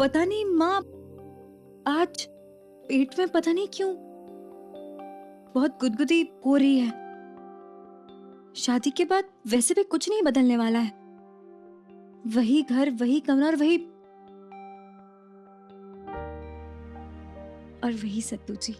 पता नहीं माँ, आज पेट में पता नहीं क्यों बहुत गुदगुदी हो रही है। शादी के बाद वैसे भी कुछ नहीं बदलने वाला है। वही घर, वही कमरा और वही सत्तू जी।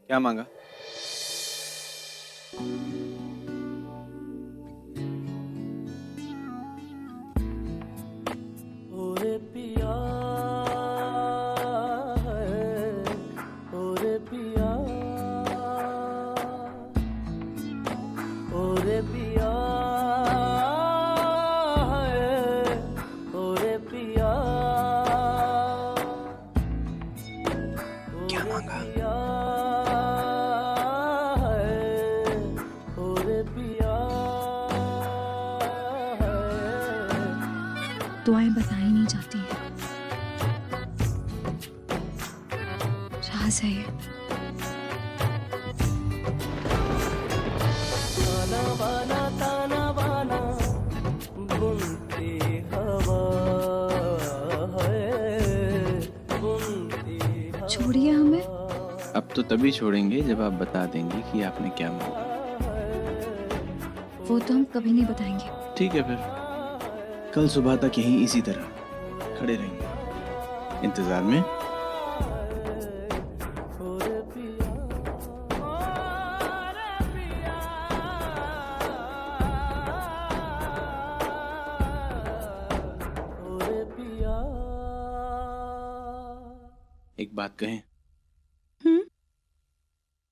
क्या मांगा? ओरे पिया है, ओरे पिया, ओरे पिया है, ओरे पिया। क्या मांगा? दुआएं बताई नहीं जाती हैं। राज है ये। ताना बाना ताना बाना बुनती हवा है, बुनती हवा। छोड़िए हमें। अब तो तभी छोड़ेंगे जब आप बता देंगे कि आपने क्या मांगा। वो तो हम कभी नहीं बताएंगे। ठीक है, फिर कल सुबह तक यहीं इसी तरह खड़े रहेंगे इंतजार में। एक बात कहें?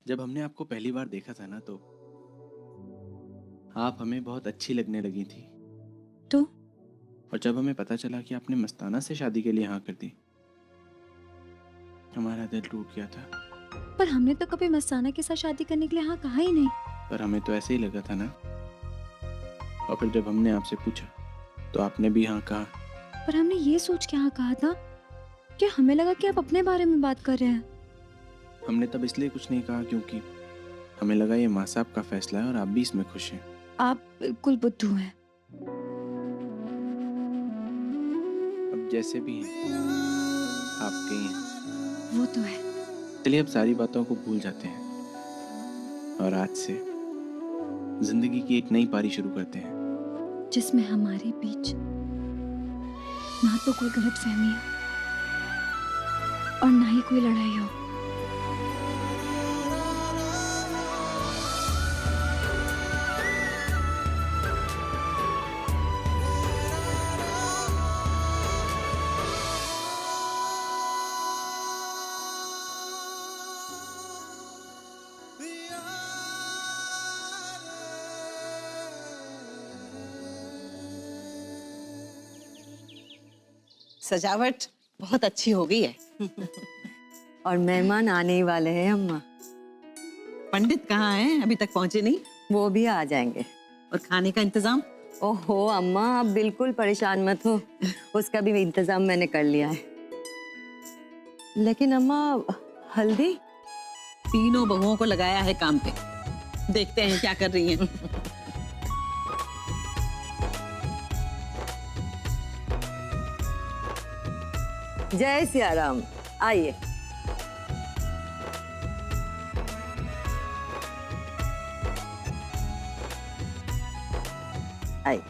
जब हमने आपको पहली बार देखा था ना, तो आप हमें बहुत अच्छी लगने लगी थी। तो और जब हमें पता चला कि आपने मस्ताना से शादी के लिए हाँ कर दी, हमारा दिल टूट गया था। पर हमने तो कभी मस्ताना के साथ शादी करने के लिए हाँ कहा ही नहीं। पर हमें तो ऐसे ही लगा था ना। और फिर जब हमने आपसे पूछा तो आपने भी हाँ कहा। पर हमने ये सोच के हाँ कहा था कि हमें लगा कि आप अपने बारे में बात कर रहे हैं। हमने तब इसलिए कुछ नहीं कहा क्योंकि हमें लगा ये माँ साहब का फैसला है और आप भी इसमें खुश हैं। आप बिल्कुल बुद्धू हैं। अब जैसे भी हैं, आपके ही हैं। वो तो है। चलिए अब सारी बातों को भूल जाते हैं और आज से जिंदगी की एक नई पारी शुरू करते हैं, जिसमें हमारे बीच ना तो कोई गलतफहमी हो और ना ही कोई लड़ाई हो। सजावट बहुत अच्छी हो गई है। और मेहमान आने ही वाले हैं अम्मा। पंडित कहाँ हैं? अभी तक पहुंचे नहीं। वो भी आ जाएंगे। और खाने का इंतजाम? ओहो अम्मा, आप बिल्कुल परेशान मत हो, उसका भी इंतजाम मैंने कर लिया है। लेकिन अम्मा, हल्दी? तीनों बहुओं को लगाया है काम पे, देखते हैं क्या कर रही हैं। जय सिया राम, आइए। आइए।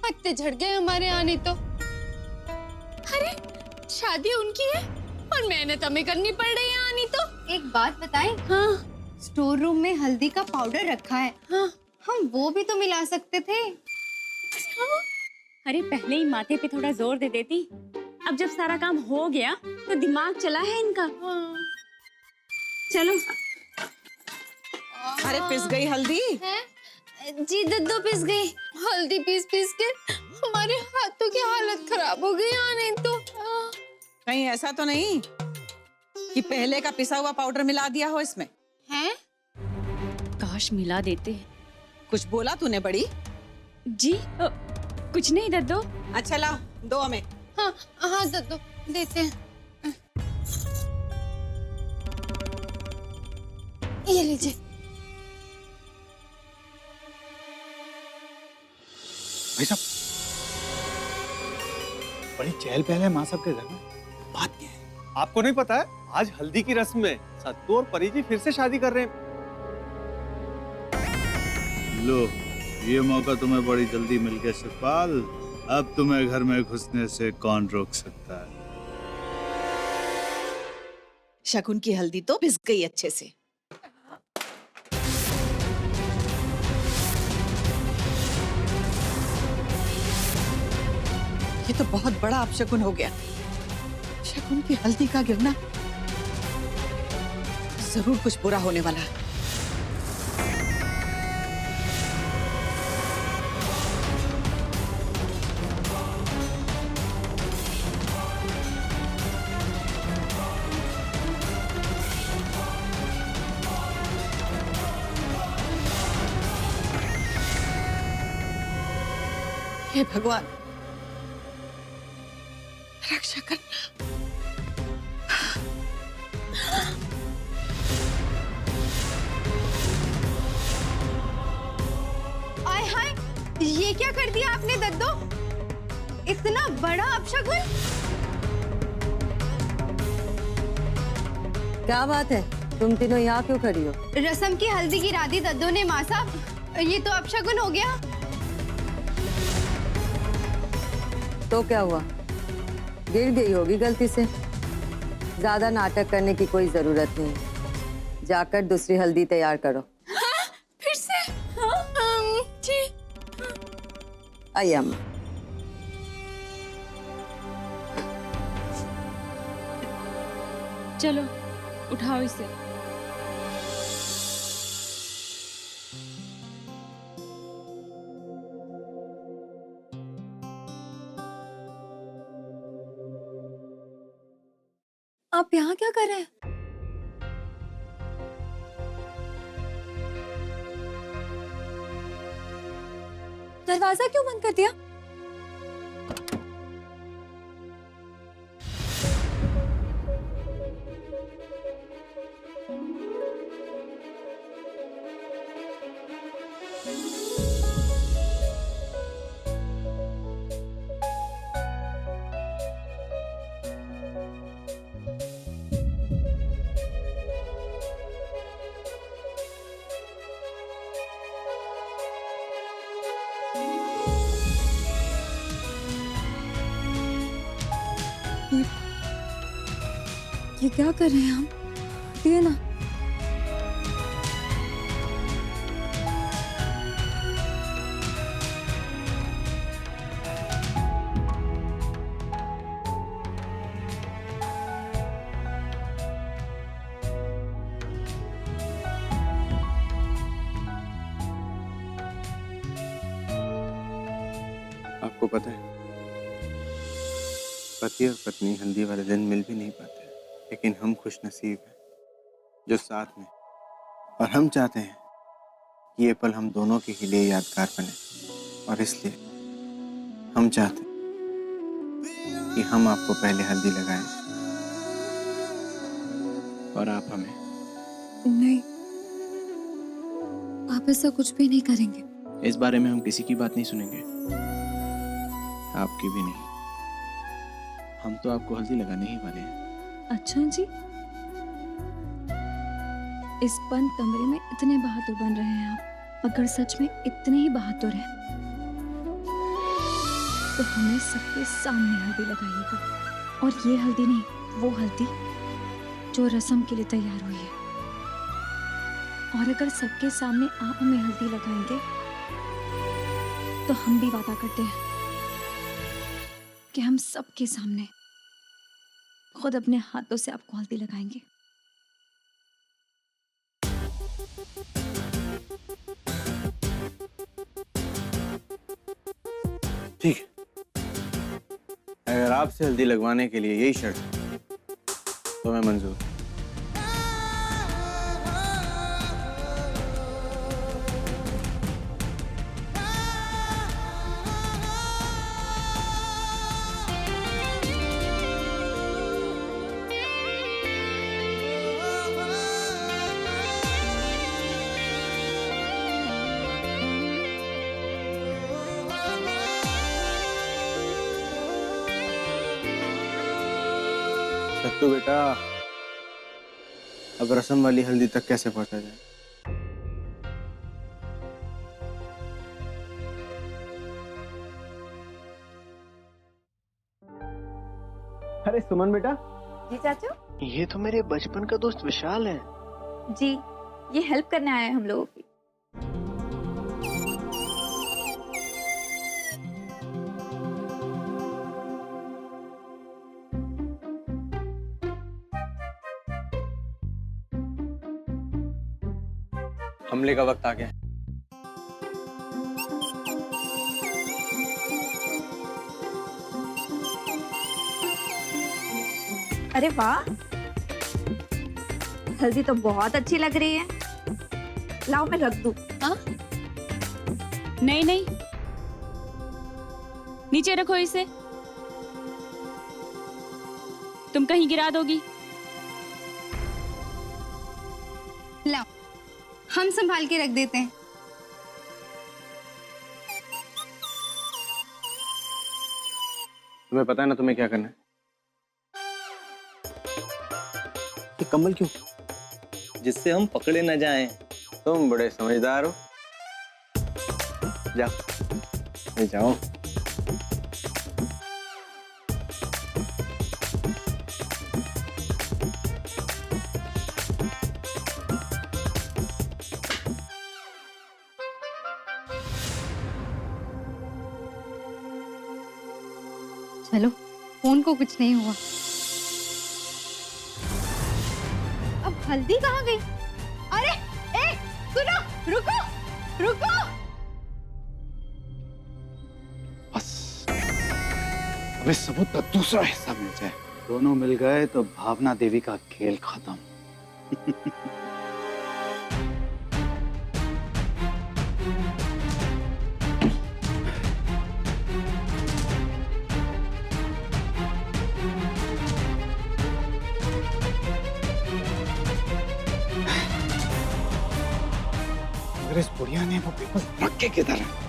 पत्ते झड़ गए हमारे आने तो। अरे शादी उनकी है और मेहनत हमें करनी पड़ रही है आनी तो। एक बात बताएं? हाँ स्टोर रूम में हल्दी का पाउडर रखा है। हाँ हम वो भी तो मिला सकते थे। अरे पहले ही माथे पे थोड़ा जोर दे देती। अब जब सारा काम हो गया तो दिमाग चला है इनका। हाँ। चलो। अरे पिस गई हल्दी। है? जी दद्दू पिस गई। हल्दी पीस पीस के हमारे हाथों की हालत खराब हो गई आने तो। कहीं ऐसा तो नहीं कि पहले का पिसा हुआ पाउडर मिला दिया हो इसमें। हैं? काश मिला देते। कुछ बोला तूने बड़ी? जी कुछ नहीं दद्दो। अच्छा लाओ, दो हमें। हाँ हाँ दद्दो देते हैं। ये लीजिए। भाई साहब, बड़ी चहल पहल है माँ साहब के घर में। बात क्या है? आपको नहीं पता है, आज हल्दी की रस्म में सत्तू और परी जी फिर से शादी कर रहे हैं। लो, ये मौका तुम्हें बड़ी जल्दी मिल गया शिवपाल। अब तुम्हें घर में घुसने से कौन रोक सकता है? शगुन की हल्दी तो पिस गई अच्छे से। ये तो बहुत बड़ा अपशगुन हो गया। शगुन की हल्दी का गिरना जरूर कुछ बुरा होने वाला है। हे भगवान, रक्षा करना। आय हाय, ये क्या कर दिया आपने दद्दो? इतना बड़ा अपशगुन? क्या बात है, तुम तीनों यहाँ क्यों खड़ी हो? रसम की हल्दी गिरा दी दद्दो ने माँ साहब। ये तो अपशगुन हो गया। तो क्या हुआ? गिर गई होगी गलती से। ज्यादा नाटक करने की कोई जरूरत नहीं। जाकर दूसरी हल्दी तैयार करो। फिर से? जी। आइए अम्मा। चलो उठाओ इसे। आप यहाँ क्या कर रहे हैं? दरवाजा क्यों बंद कर दिया? ये क्या कर रहे हैं हम? दिए ना। आपको पता है, पति और पत्नी हल्दी वाले दिन मिल भी नहीं पाते, लेकिन हम खुश नसीब हैं जो साथ में। और हम चाहते हैं कि ये पल हम दोनों के लिए यादगार बने, और इसलिए हम चाहते हैं कि हम आपको पहले हल्दी लगाएं और आप हमें। नहीं, आप ऐसा कुछ भी नहीं करेंगे। इस बारे में हम किसी की बात नहीं सुनेंगे, आपकी भी नहीं। हम तो आपको हल्दी लगाने ही वाले हैं। अच्छा जी, इस बंद कमरे में इतने बहादुर बन रहे हैं आप। अगर सच में इतने ही बहादुर हैं तो हमें सबके सामने हल्दी लगाइएगा। और ये हल्दी नहीं, वो हल्दी जो रस्म के लिए तैयार हुई है। और अगर सबके सामने आप हमें हल्दी लगाएंगे तो हम भी वादा करते हैं कि हम सबके सामने खुद अपने हाथों से आपको हल्दी लगाएंगे। ठीक है, अगर आपसे हल्दी लगवाने के लिए यही शर्त है तो मैं मंजूर। सत्तू बेटा, अब रस्म वाली हल्दी तक कैसे पहुंचा जाए? अरे सुमन बेटा, जी चाचू। ये तो मेरे बचपन का दोस्त विशाल है। जी, ये हेल्प करने आए हैं हम लोगों की। हमले का वक्त आ गया है। अरे वाह, हल्दी तो बहुत अच्छी लग रही है। लाओ मैं रख दूं। हाँ? नहीं नहीं, नीचे रखो इसे, तुम कहीं गिरा दोगी। लाओ, हम संभाल के रख देते हैं। तुम्हें पता है ना तुम्हें क्या करना है? ये कमल क्यों? जिससे हम पकड़े न जाएं। तुम बड़े समझदार हो। जाओ, ले जाओ। चलो, फोन को कुछ नहीं हुआ। अब हल्दी कहाँ गई? अरे ए, सुनो, रुको रुको। बस अब इस सबूत का दूसरा हिस्सा मिल जाए। दोनों मिल गए तो भावना देवी का खेल खत्म। मगर इस बुढ़िया ने वो बिल्कुल रख के किधर है?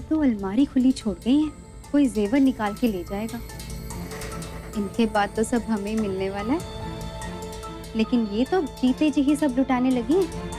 तो अलमारी खुली छोड़ गई है, कोई जेवर निकाल के ले जाएगा। इनके बाद तो सब हमें मिलने वाला है, लेकिन ये तो जीते जी ही सब लुटाने लगी हैं।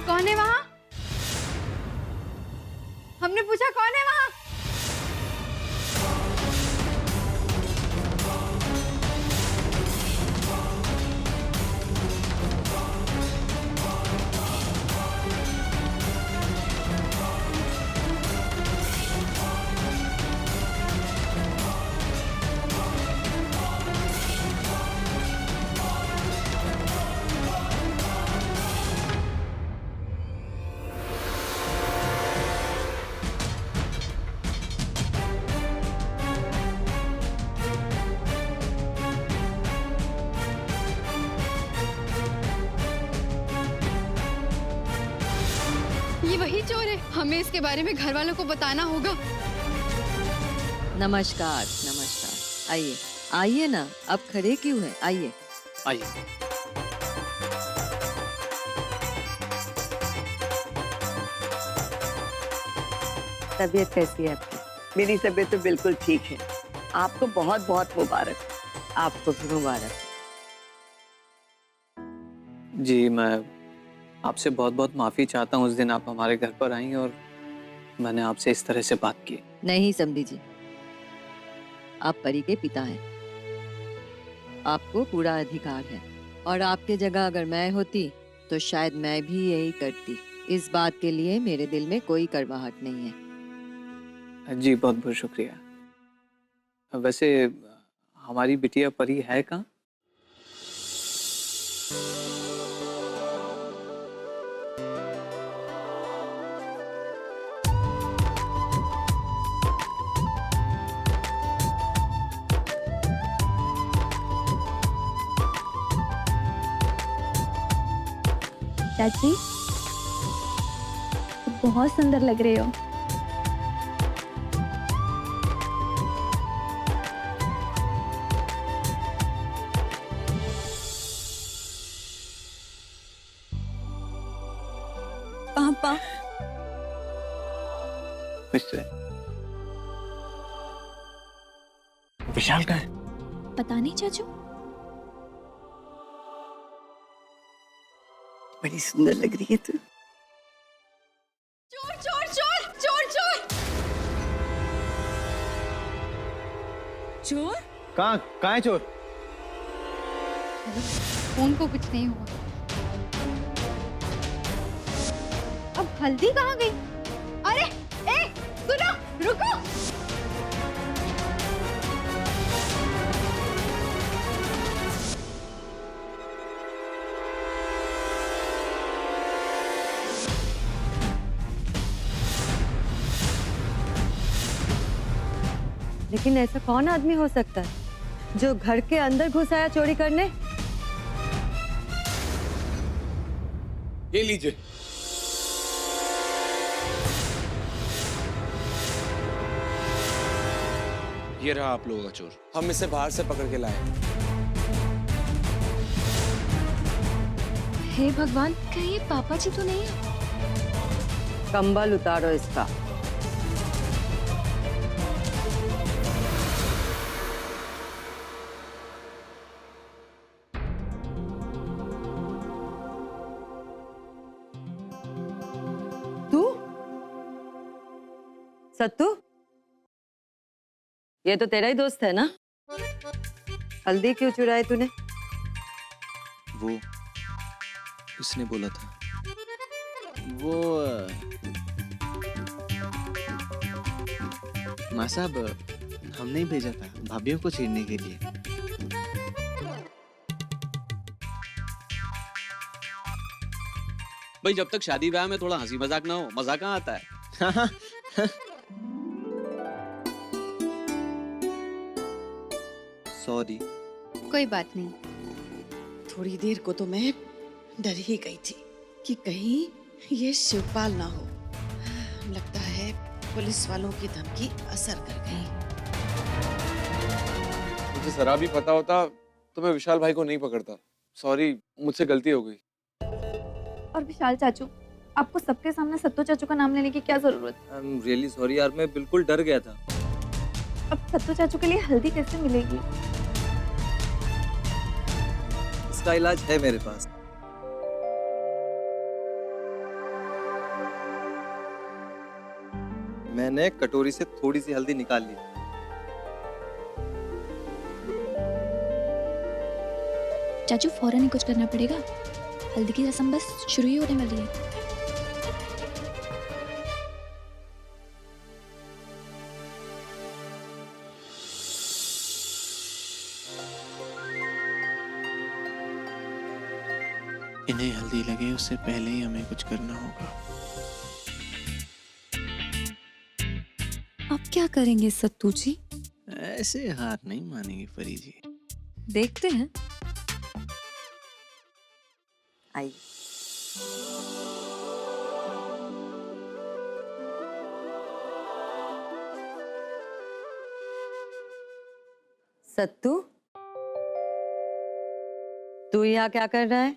कौन है वहां? हमने पूछा कौन है वहां? ये वही चोर है, हमें इसके बारे में घर वालों को बताना होगा। नमस्कार नमस्कार, आइए आइए ना, अब खड़े क्यों हैं? आइए आइए। तबीयत कैसी है आपकी? मेरी तबीयत तो बिल्कुल ठीक है। आपको बहुत बहुत मुबारक। आपको भी मुबारक। जी, मैं आपसे बहुत बहुत माफ़ी चाहता हूँ। उस दिन आप हमारे घर पर आई और मैंने आपसे इस तरह से बात की। नहीं समझी जी, आप परी के पिता हैं, आपको पूरा अधिकार है, और आपके जगह अगर मैं होती तो शायद मैं भी यही करती। इस बात के लिए मेरे दिल में कोई कड़वाहट नहीं है। जी बहुत बहुत शुक्रिया। वैसे हमारी बिटिया परी है कहाँ? चाची, बहुत सुंदर लग रहे हो। पापा, खुश रहे। विशाल का है? पता नहीं चाचू। बड़ी सुंदर लग रही है तू। चोर चोर चोर चोर चोर चोर? कहाँ है चोर? फोन को कुछ नहीं हुआ। अब हल्दी कहाँ गई? अरे ए, सुनो, रुको। लेकिन ऐसा कौन आदमी हो सकता है जो घर के अंदर घुस आया चोरी करने? ये लीजिए। ये रहा आप लोगों का चोर। हम इसे बाहर से पकड़ के लाए। हे भगवान, कहीं ये पापा जी तो नहीं है? कंबल उतारो इसका। तू सत्तू, ये तो तेरा ही दोस्त है ना? हल्दी क्यों चुराई तूने? वो उसने बोला था। वो माँ साहब, हमने ही भेजा था भाभीयों को छेड़ने के लिए। भाई जब तक शादी ब्याह में थोड़ा हंसी मजाक ना हो, मजा कहाँ आता है? सॉरी। कोई बात नहीं। थोड़ी देर को तो मैं डर ही गई थी कि कहीं ये शिवपाल ना हो। लगता है पुलिस वालों की धमकी असर कर गई। मुझे जरा भी पता होता तो मैं विशाल भाई को नहीं पकड़ता। सॉरी, मुझसे गलती हो गई। और विशाल चाचू, आपको सबके सामने सत्तू चाचू का नाम लेने की क्या जरूरत? आई एम रियली सॉरी यार, मैं बिल्कुल डर गया था। अब सत्तू चाचू के लिए हल्दी कैसे मिलेगी? इसका इलाज है मेरे पास। मैंने कटोरी से थोड़ी सी हल्दी निकाल ली। चाचू फौरन ही कुछ करना पड़ेगा। हल्दी की रस्म बस शुरू ही होने वाली है। इन्हें हल्दी लगे उससे पहले ही हमें कुछ करना होगा। अब क्या करेंगे सत्तू जी? ऐसे हार नहीं मानेंगे परी जी। देखते हैं। आई। सत्तू, तू यहाँ क्या कर रहा है?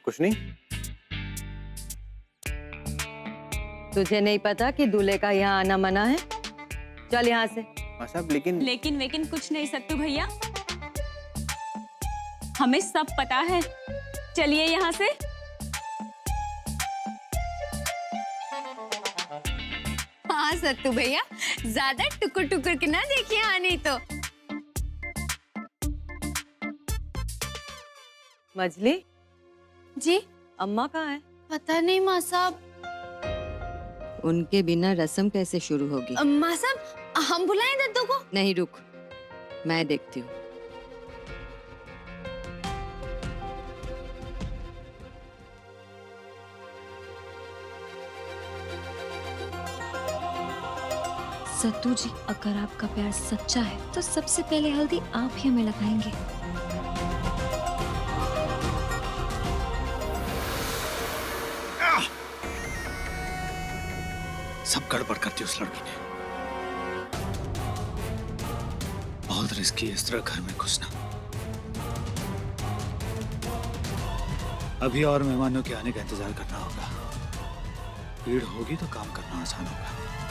कुछ नहीं। तुझे नहीं पता कि दूल्हे का यहाँ आना मना है? चल यहाँ से। माँ साहब, लेकिन कुछ नहीं सत्तू भैया, हमें सब पता है। चलिए यहाँ से। हाँ सत्तू भैया, ज्यादा टुकुर टुकुर के ना देखिए आने तो। मजली जी अम्मा कहाँ है? पता नहीं माँ साहब। उनके बिना रस्म कैसे शुरू होगी? माँ साहब, हम बुलाएं दद्दू को? नहीं रुक, मैं देखती हूँ। सत्तू जी, अगर आपका प्यार सच्चा है तो सबसे पहले हल्दी आप ही हमें लगाएंगे। सब गड़बड़ करती उस लड़की ने। बहुत रिस्की है इस तरह घर में घुसना। अभी और मेहमानों के आने का इंतजार करना होगा। भीड़ होगी तो काम करना आसान होगा।